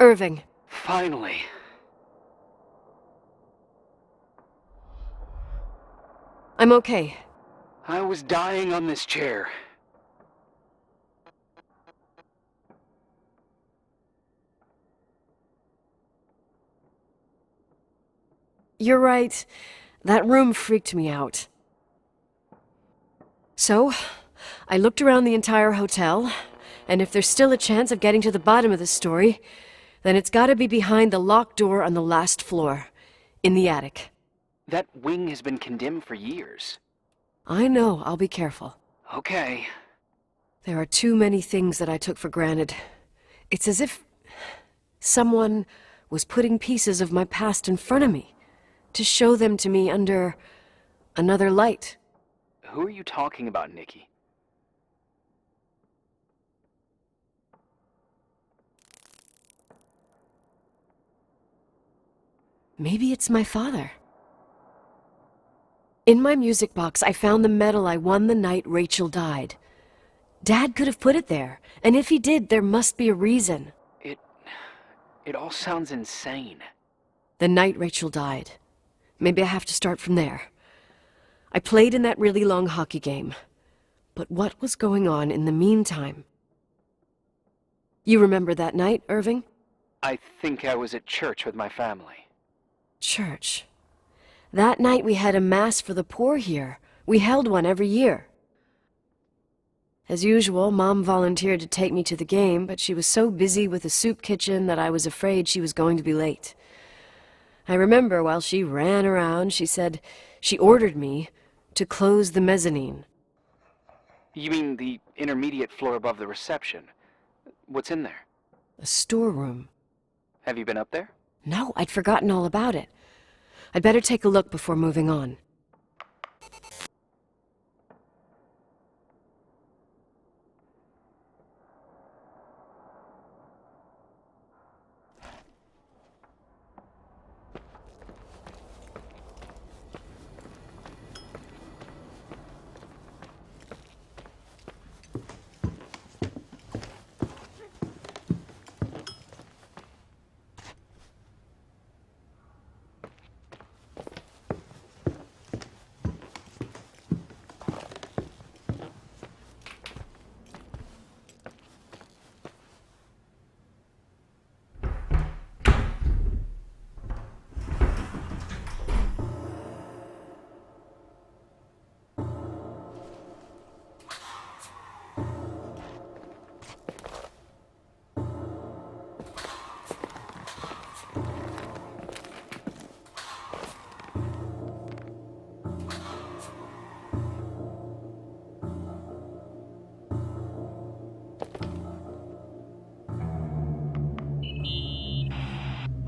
Irving. Finally. I'm okay. I was dying on this chair. You're right. That room freaked me out. So, I looked around the entire hotel, and if there's still a chance of getting to the bottom of the story, then it's gotta be behind the locked door on the last floor, in the attic. That wing has been condemned for years. I know, I'll be careful. Okay. There are too many things that I took for granted. It's as if someone was putting pieces of my past in front of me, to show them to me under another light. Who are you talking about, Nikki? Maybe it's my father. In my music box, I found the medal I won the night Rachel died. Dad could have put it there, and if he did, there must be a reason. It all sounds insane. The night Rachel died. Maybe I have to start from there. I played in that really long hockey game. But what was going on in the meantime? You remember that night, Irving? I think I was at church with my family. Church. That night we had a mass for the poor here. We held one every year. As usual, Mom volunteered to take me to the game, but she was so busy with the soup kitchen that I was afraid she was going to be late. I remember while she ran around, she said she ordered me to close the mezzanine. You mean the intermediate floor above the reception? What's in there? A storeroom. Have you been up there? No, I'd forgotten all about it. I'd better take a look before moving on.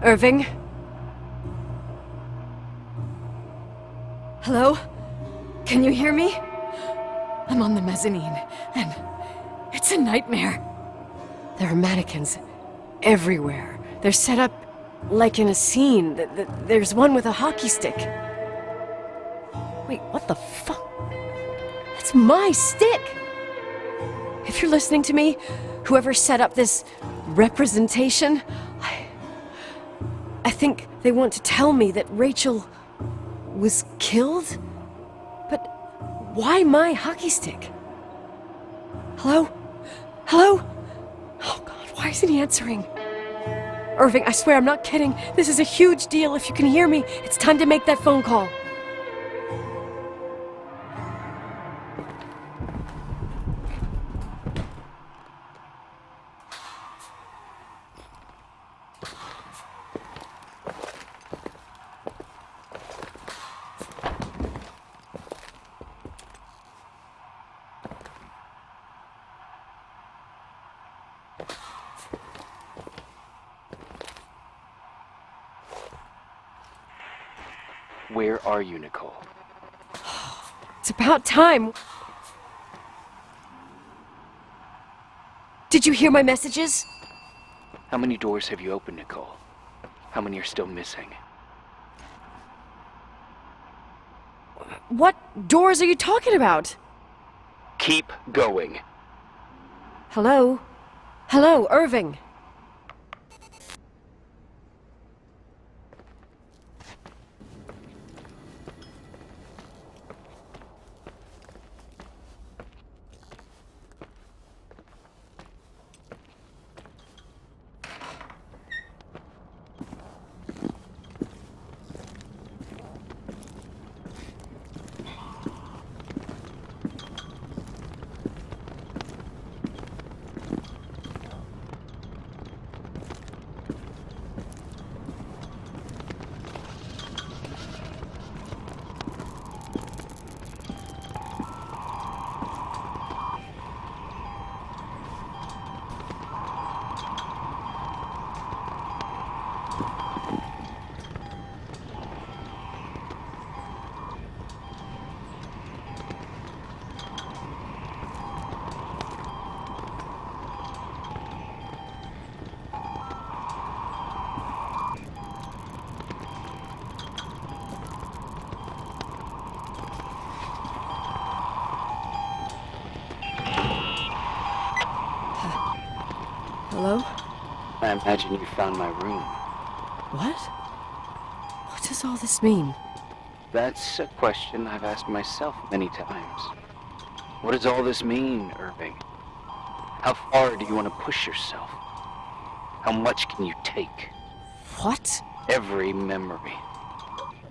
Irving? Hello? Can you hear me? I'm on the mezzanine, and it's a nightmare. There are mannequins everywhere. They're set up like in a scene. There's one with a hockey stick. Wait, what the fuck? That's my stick! If you're listening to me, whoever set up this representation, I think they want to tell me that Rachel was killed? But why my hockey stick? Hello? Hello? Oh God, why isn't he answering? Irving, I swear I'm not kidding. This is a huge deal. If you can hear me, it's time to make that phone call. Where are you, Nicole? It's about time. Did you hear my messages? How many doors have you opened, Nicole? How many are still missing? What doors are you talking about? Keep going. Hello? Hello, Irving. Hello? I imagine you found my room. What? What does all this mean? That's a question I've asked myself many times. What does all this mean, Irving? How far do you want to push yourself? How much can you take? What? Every memory.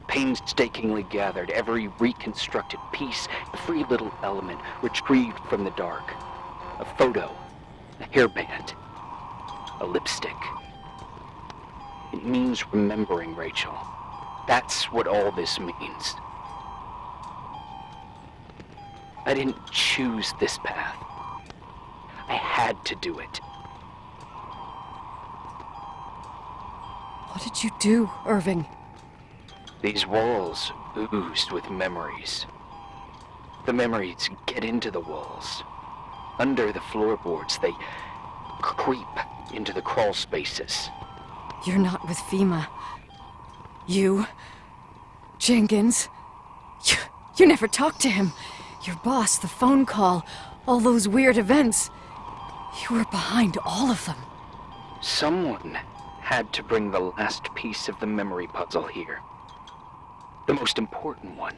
Painstakingly gathered, every reconstructed piece, every little element retrieved from the dark. A photo, a hairband, a lipstick. It means remembering, Rachel. That's what all this means. I didn't choose this path. I had to do it. What did you do, Irving? These walls oozed with memories. The memories get into the walls. Under the floorboards, they creep into the crawl spaces. You're not with FEMA. You... Jenkins... You never talked to him. Your boss, the phone call, all those weird events. You were behind all of them. Someone had to bring the last piece of the memory puzzle here. The most important one.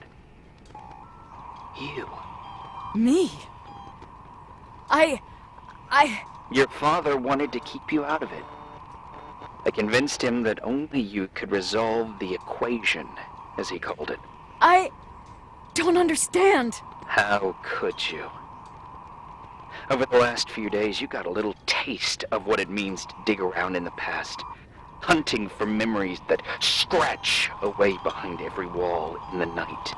You. Me? Your father wanted to keep you out of it. I convinced him that only you could resolve the equation, as he called it. I don't understand. How could you? Over the last few days, you got a little taste of what it means to dig around in the past, hunting for memories that scratch away behind every wall in the night.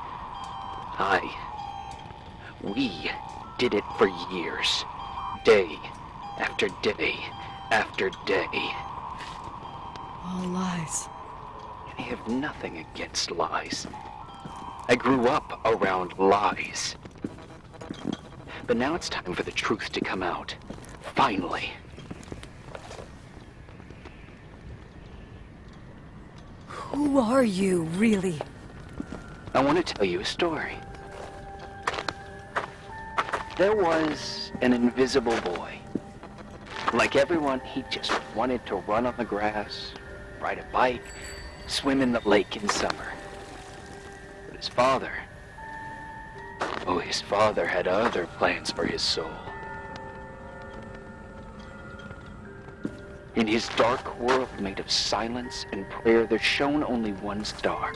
We did it for years, day after day after day. All lies. I have nothing against lies. I grew up around lies. But now it's time for the truth to come out. Finally. Who are you, really? I want to tell you a story. There was an invisible boy. Like everyone, he just wanted to run on the grass, ride a bike, swim in the lake in summer. But his father had other plans for his soul. In his dark world made of silence and prayer, there shone only one star.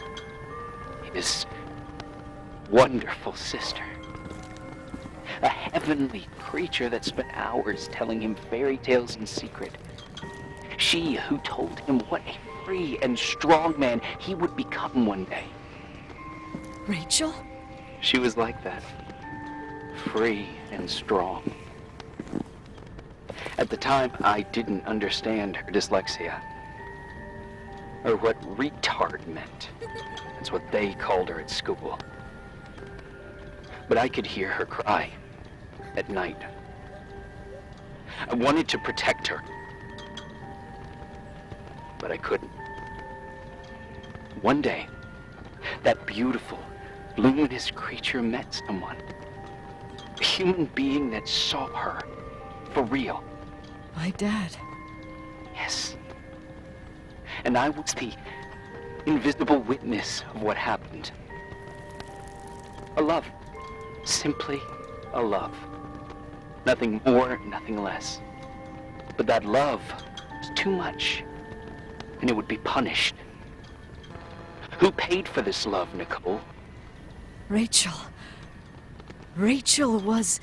His wonderful sister. A heavenly creature that spent hours telling him fairy tales in secret. She who told him what a free and strong man he would become one day. Rachel? She was like that. Free and strong. At the time, I didn't understand her dyslexia. Or what retard meant. That's what they called her at school. But I could hear her cry at night. I wanted to protect her. But I couldn't. One day, that beautiful, luminous creature met someone. A human being that saw her for real. My dad. Yes. And I was the invisible witness of what happened. A love. Simply a love. Nothing more, nothing less. But that love was too much, and it would be punished. Who paid for this love, Nicole? Rachel. Rachel was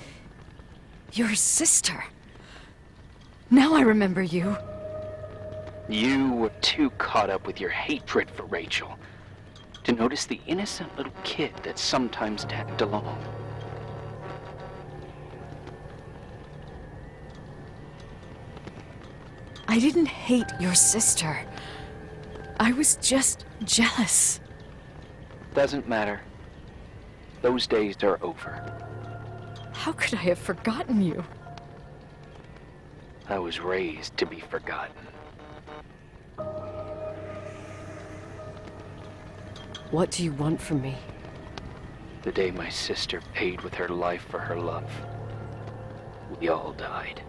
your sister. Now I remember you. You were too caught up with your hatred for Rachel to notice the innocent little kid that sometimes tagged along. I didn't hate your sister. I was just jealous. Doesn't matter. Those days are over. How could I have forgotten you? I was raised to be forgotten. What do you want from me? The day my sister paid with her life for her love, we all died.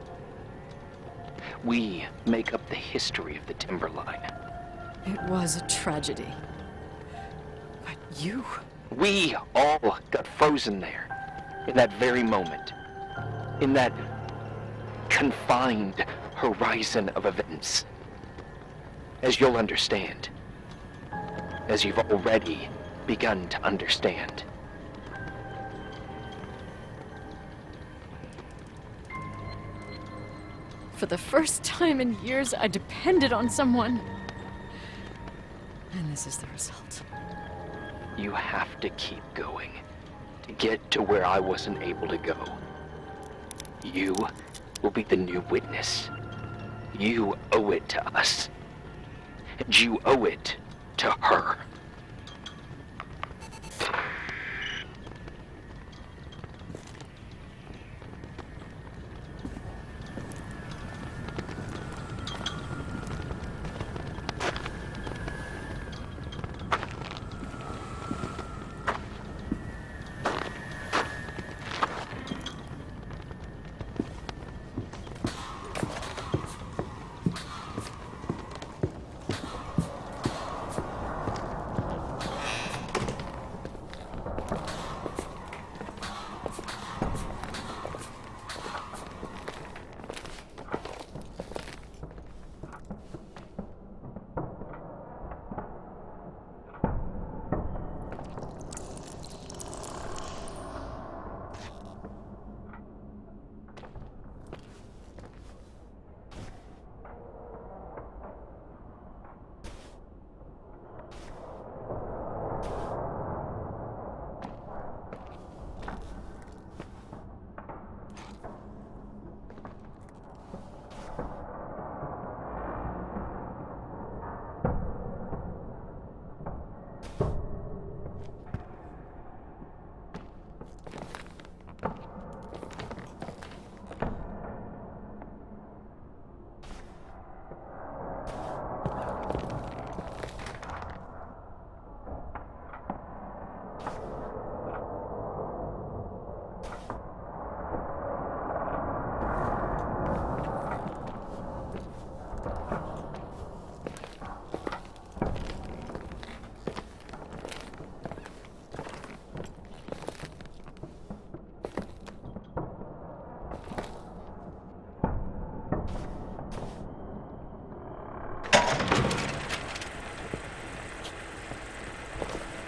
We make up the history of the timberline. It was a tragedy. But you... We all got frozen there, in that very moment, in that confined horizon of events. As you'll understand, as you've already begun to understand. For the first time in years, I depended on someone. And this is the result. You have to keep going to get to where I wasn't able to go. You will be the new witness. You owe it to us. And you owe it to her.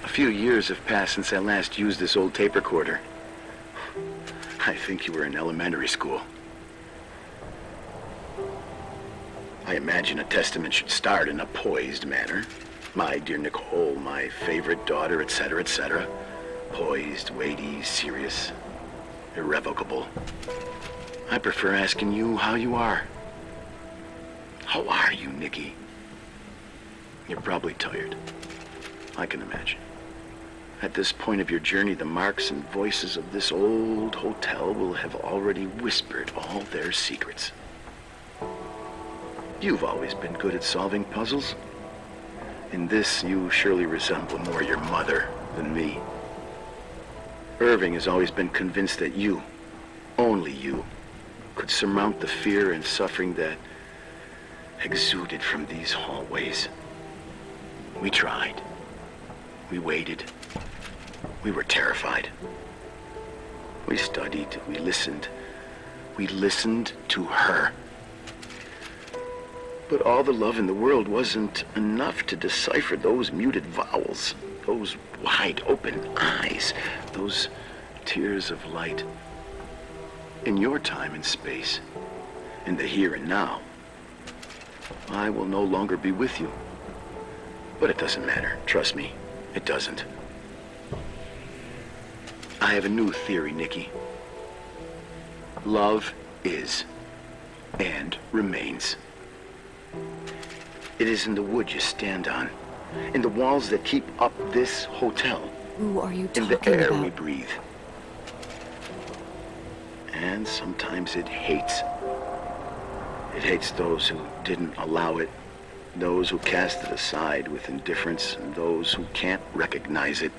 A few years have passed since I last used this old tape recorder. I think you were in elementary school. I imagine a testament should start in a poised manner. My dear Nicole, my favorite daughter, etc., etc. Poised, weighty, serious, irrevocable. I prefer asking you how you are. How are you, Nikki? You're probably tired. I can imagine. At this point of your journey, the marks and voices of this old hotel will have already whispered all their secrets. You've always been good at solving puzzles. In this, you surely resemble more your mother than me. Irving has always been convinced that you, only you, could surmount the fear and suffering that exuded from these hallways. We tried. We waited. We were terrified. We studied. We listened. We listened to her. But all the love in the world wasn't enough to decipher those muted vowels, those wide open eyes, those tears of light. In your time and space, in the here and now, I will no longer be with you. But it doesn't matter. Trust me, it doesn't. I have a new theory, Nikki. Love is and remains. It is in the wood you stand on, in the walls that keep up this hotel, Who are you in talking the air about? we breathe. And sometimes it hates. It hates those who didn't allow it, those who cast it aside with indifference, and those who can't recognize it.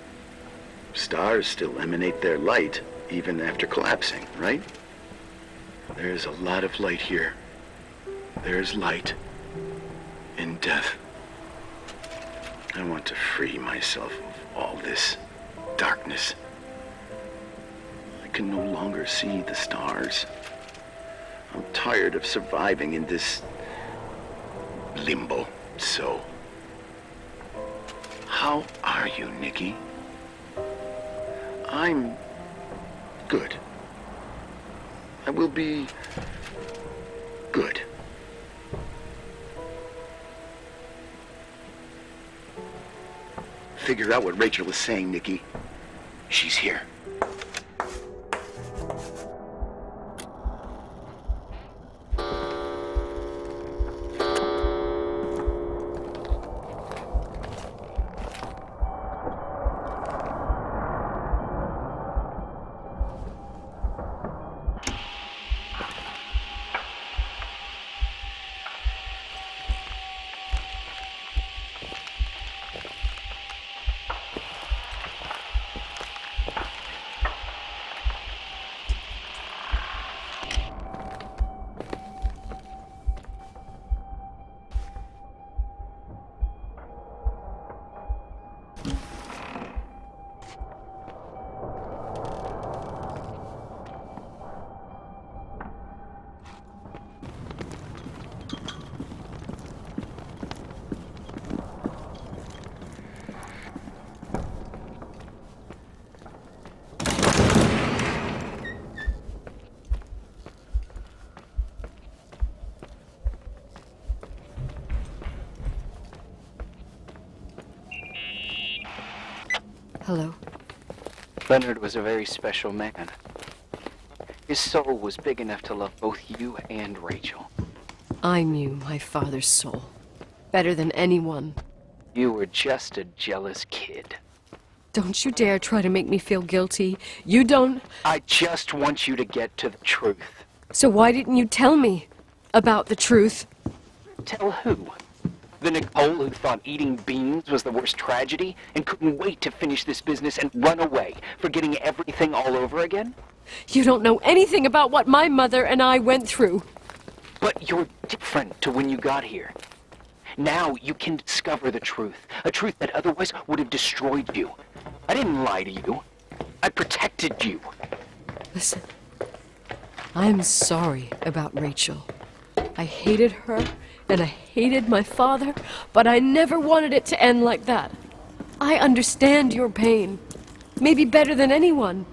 Stars still emanate their light, even after collapsing, right? There's a lot of light here. There's light in death. I want to free myself of all this darkness. I can no longer see the stars. I'm tired of surviving in this limbo. So, how are you, Nikki? I'm good. I will be good. Figure out what Rachel was saying, Nikki. She's here. Hello. Leonard was a very special man. His soul was big enough to love both you and Rachel. I knew my father's soul better than anyone. You were just a jealous kid. Don't you dare try to make me feel guilty. You don't... I just want you to get to the truth. So why didn't you tell me about the truth? Tell who? The Nicole who thought eating beans was the worst tragedy and couldn't wait to finish this business and run away, forgetting everything all over again? You don't know anything about what my mother and I went through. But you're different to when you got here. Now you can discover the truth, a truth that otherwise would have destroyed you. I didn't lie to you. I protected you. Listen, I'm sorry about Rachel. I hated her, and I hated my father, but I never wanted it to end like that. I understand your pain, maybe better than anyone.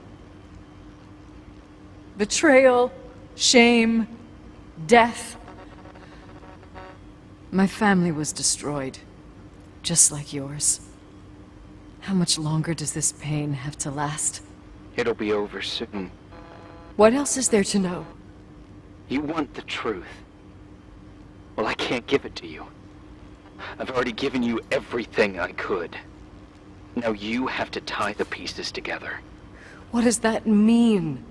Betrayal, shame, death. My family was destroyed, just like yours. How much longer does this pain have to last? It'll be over soon. What else is there to know? You want the truth. Well, I can't give it to you. I've already given you everything I could. Now you have to tie the pieces together. What does that mean?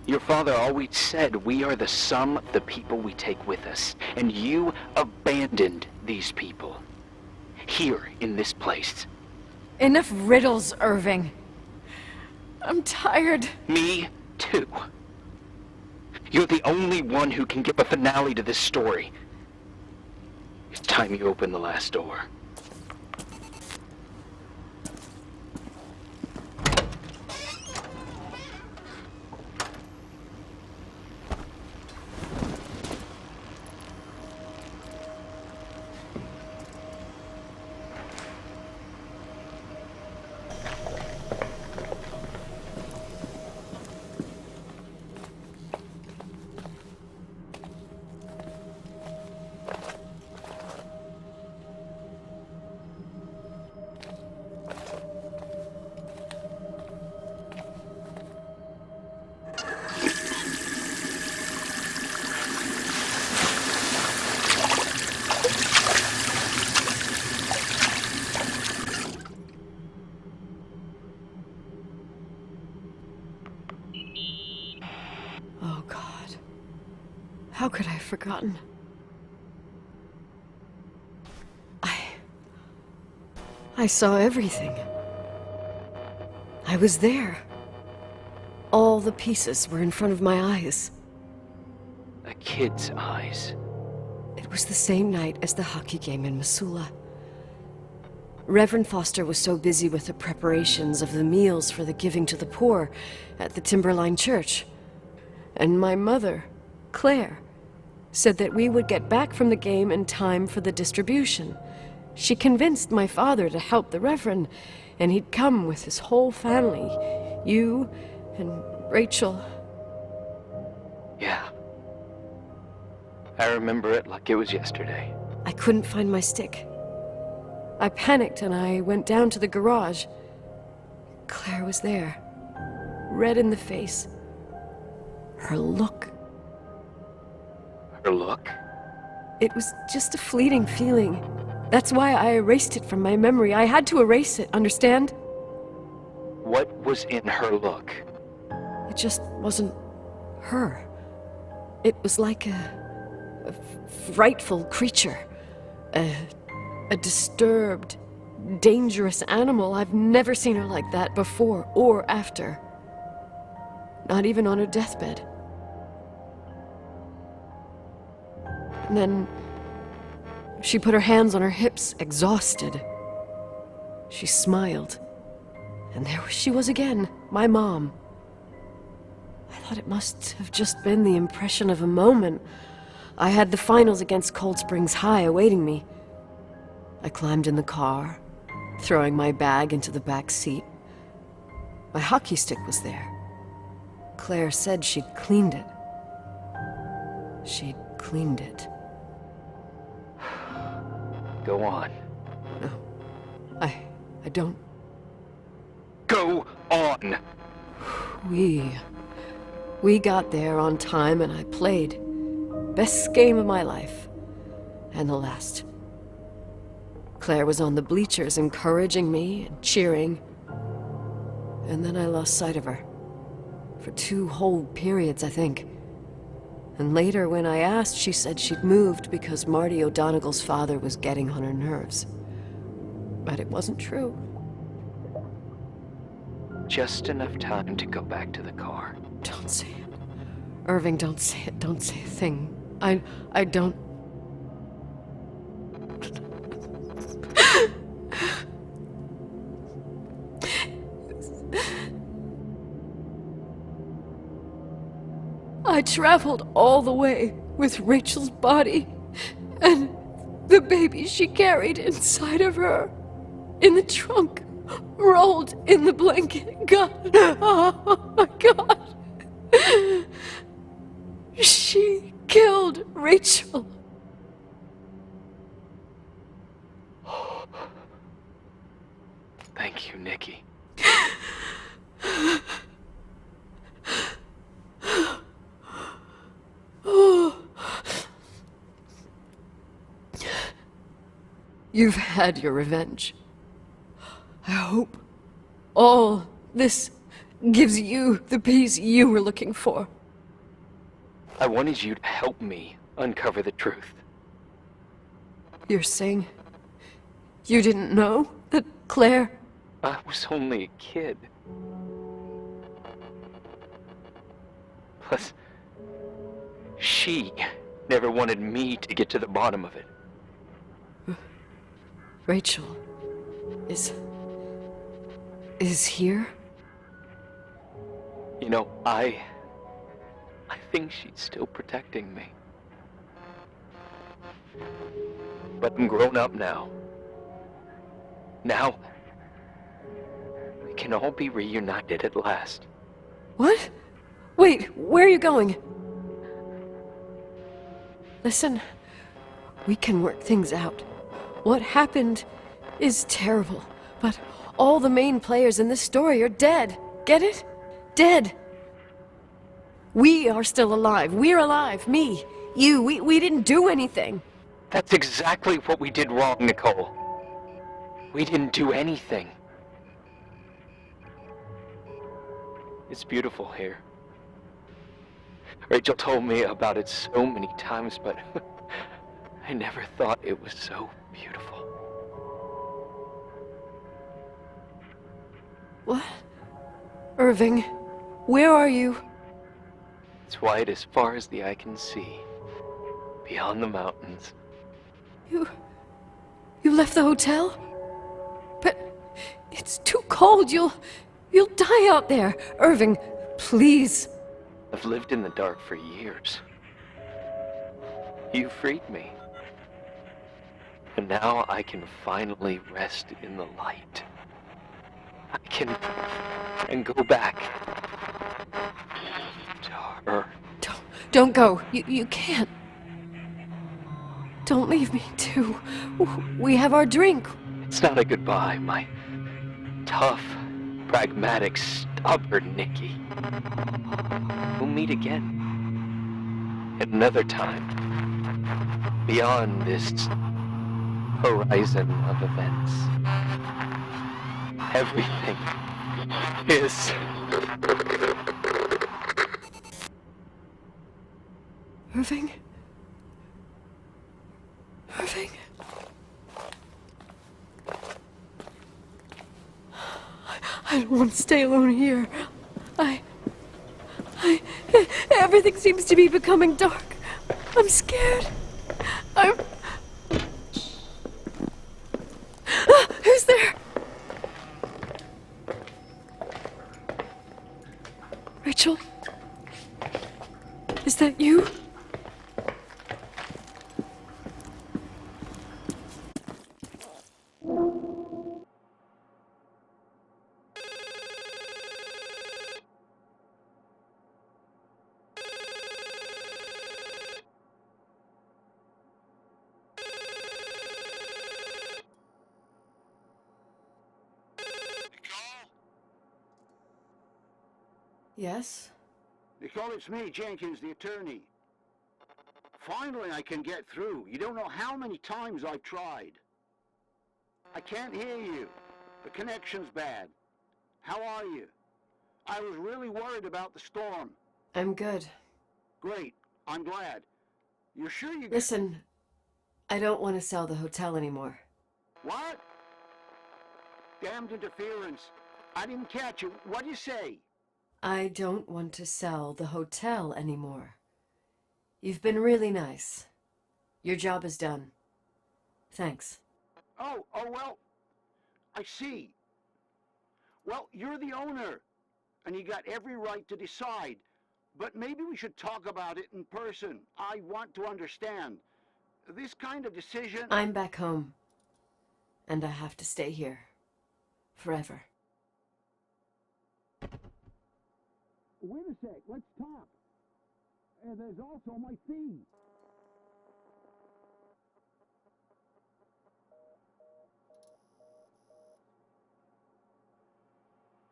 Your father always said we are the sum of the people we take with us, and you abandoned these people. Here, in this place. Enough riddles, Irving. I'm tired. Me, too. You're the only one who can give a finale to this story. It's time you open the last door. Oh, God. How could I have forgotten? I saw everything. I was there. All the pieces were in front of my eyes. A kid's eyes. was the same night as the hockey game in Missoula. Reverend Foster was so busy with the preparations of the meals for the giving to the poor at the Timberline Church. And my mother, Claire, said that we would get back from the game in time for the distribution. She convinced my father to help the Reverend, and he'd come with his whole family. You and Rachel. Yeah. I remember it like it was yesterday. I couldn't find my stick. I panicked and I went down to the garage. Claire was there, red in the face. Her look. Her look? It was just a fleeting feeling. That's why I erased it from my memory. I had to erase it, understand? What was in her look? It just wasn't her. It was like a frightful creature. A disturbed, dangerous animal. I've never seen her like that before or after. Not even on her deathbed. And then she put her hands on her hips, exhausted. She smiled. And there she was again, my mom. I thought it must have just been the impression of a moment. I had the finals against Cold Springs High awaiting me. I climbed in the car, throwing my bag into the back seat. My hockey stick was there. Claire said she'd cleaned it. She'd cleaned it. Go on. No, I don't. Go on! We got there on time and I played. Best game of my life. And the last. Claire was on the bleachers encouraging me and cheering. And then I lost sight of her. For 2 whole periods, I think. And later, when I asked, she said she'd moved because Marty O'Donegal's father was getting on her nerves. But it wasn't true. Just enough time to go back to the car. Don't say it. Irving, don't say it. Don't say a thing. I don't... I traveled all the way with Rachel's body and the baby she carried inside of her, in the trunk, rolled in the blanket. God, oh my God. She killed Rachel. Thank you, Nikki. You've had your revenge. I hope all this gives you the peace you were looking for. I wanted you to help me uncover the truth. You're saying you didn't know that Claire... I was only a kid. Plus, she never wanted me to get to the bottom of it. Rachel is here? You know, I think she's still protecting me. But I'm grown up now. Now, we can all be reunited at last. What? Wait, where are you going? Listen, we can work things out. What happened is terrible, but all the main players in this story are dead. Get it? Dead. We are still alive. We're alive. Me, you, we didn't do anything. That's exactly what we did wrong, Nicole. We didn't do anything. It's beautiful here. Rachel told me about it so many times, but I never thought it was so beautiful. What? Irving, where are you? It's white as far as the eye can see, beyond the mountains. You left the hotel? But it's too cold. You'll die out there. Irving, please. I've lived in the dark for years. You freed me. And now I can finally rest in the light. I can go back to her. Don't go. You can't. Don't leave me, too. We have our drink. It's not a goodbye, my tough, pragmatic, stubborn Nikki. We'll meet again. At another time. Beyond this horizon of events. Everything is... Irving? Irving? I don't want to stay alone here. Everything seems to be becoming dark. I'm scared. Who's there? Rachel? Is that you? Yes? Nicole, it's me, Jenkins, the attorney. Finally, I can get through. You don't know how many times I've tried. I can't hear you. The connection's bad. How are you? I was really worried about the storm. I'm good. Great. I'm glad. You're sure you... Listen, I don't want to sell the hotel anymore. What? Damned interference. I didn't catch you. What'd you say? I don't want to sell the hotel anymore. You've been really nice. Your job is done. Thanks. Oh, well, I see. Well, you're the owner, and you got every right to decide. But maybe we should talk about it in person. I want to understand. This kind of decision... I'm back home, and I have to stay here. Forever. Wait a sec, let's talk. There's also my fee.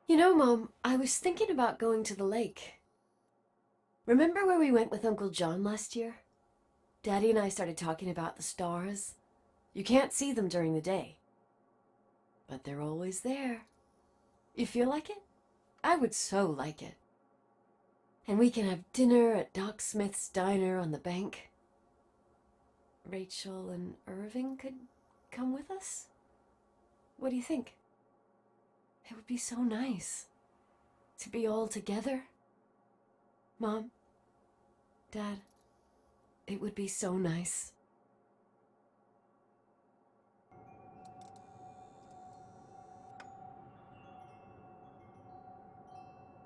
You know, Mom, I was thinking about going to the lake. Remember where we went with Uncle John last year? Daddy and I started talking about the stars. You can't see them during the day, but they're always there. You feel like it? I would so like it. And we can have dinner at Doc Smith's diner on the bank. Rachel and Irving could come with us? What do you think? It would be so nice to be all together. Mom, Dad, it would be so nice.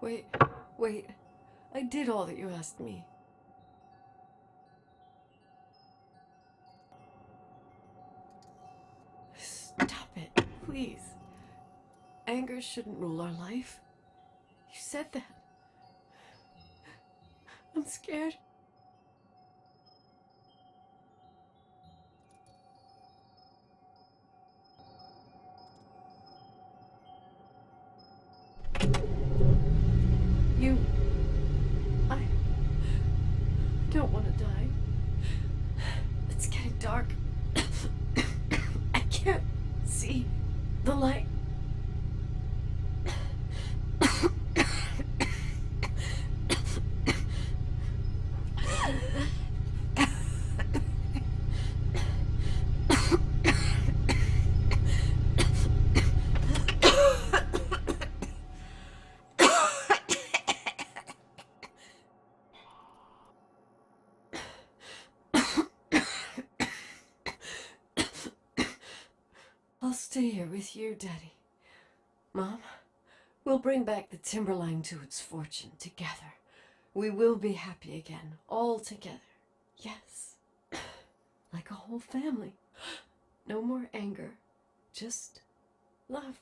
Wait. I did all that you asked me. Stop it, please. Anger shouldn't rule our life. You said that. I'm scared. I don't want to die. It's getting dark. I can't see the light. stay here with you, Daddy. Mom, we'll bring back the timberline to its fortune together. We will be happy again, all together. Yes. Like a whole family. No more anger, just love.